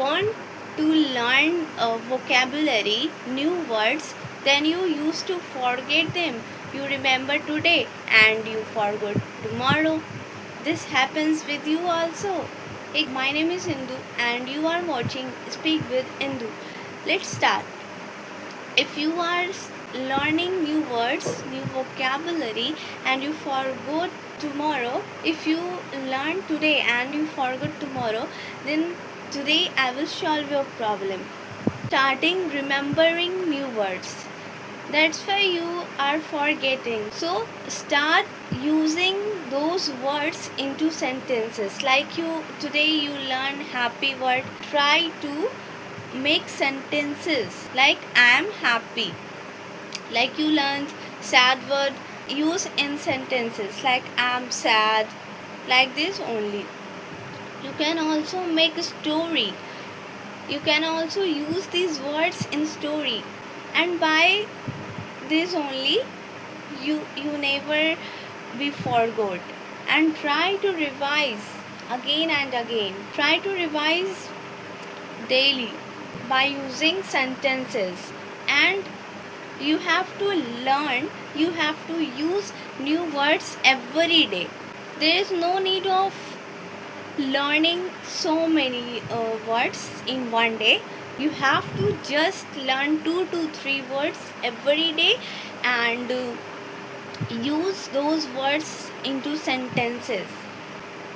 want to learn vocabulary, new words, then you used to forget them. You remember today and you forgot tomorrow. This happens with you also. Hey, my name is Indu and you are watching Speak with Indu. Let's start. If you are learning new words, new vocabulary, and you forgot tomorrow, if you learn today and you forgot tomorrow, then today I will solve your problem. Starting remembering new words. That's why you are forgetting. So start using those words into sentences. Like you today you learn happy word. Try to make sentences like I am happy. Like you learned sad word, use in sentences like I am sad. Like this only. You can also make a story. You can also use these words in story, and by this only you never be forgot. And try to revise again and again. Try to revise daily by using sentences, and you have to learn, you have to use new words every day. There is no need of learning so many words in one day. You have to just learn 2 to 3 words every day and use those words into sentences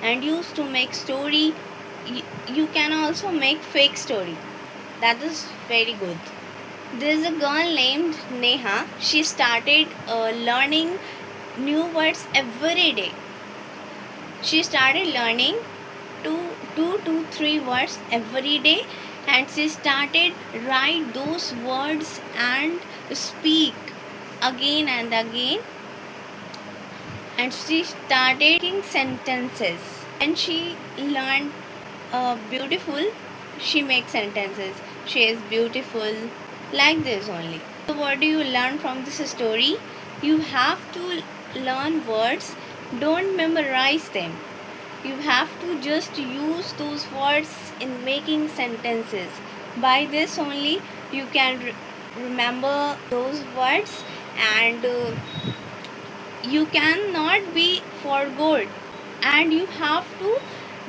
and use to make story. You can also make fake story. That is very good. There's a girl named Neha. She started learning new words every day. She started learning 2 to 3 words every day, and she started write those words and speak again and again, and she started making sentences, and she learned beautiful. She makes sentences. She is beautiful. Like this only. So what do you learn from this story? You have to learn words. Don't memorize them. You have to just use those words in making sentences. By this only you can remember those words, and you cannot be forgot. And you have to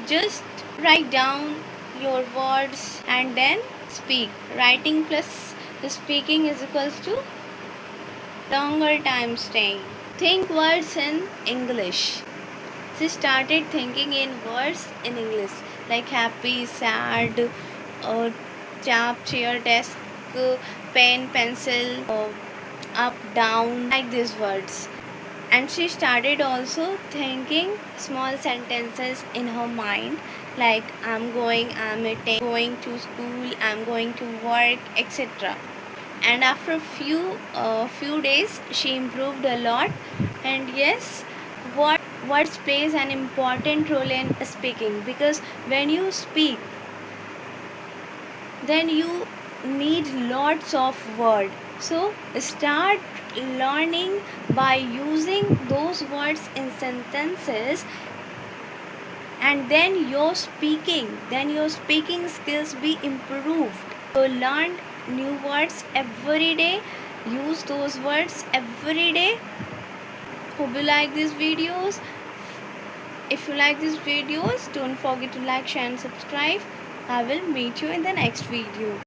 just write down your words and then speak. Writing plus speaking is equals to longer time staying. Think words in English. She started thinking in words in English like happy, sad, chap, chair, desk, pen, pencil, up, down, like these words. And she started also thinking small sentences in her mind like I'm going, I'm eating, going to school, I'm going to work, etc. And after few days she improved a lot. And yes, words plays an important role in speaking, because when you speak then you need lots of words. So start learning by using those words in sentences, and then your speaking skills be improved. So learn new words every day. Use those words every day. Hope you like these videos. If you like these videos, don't forget to like, share and subscribe. I will meet you in the next video.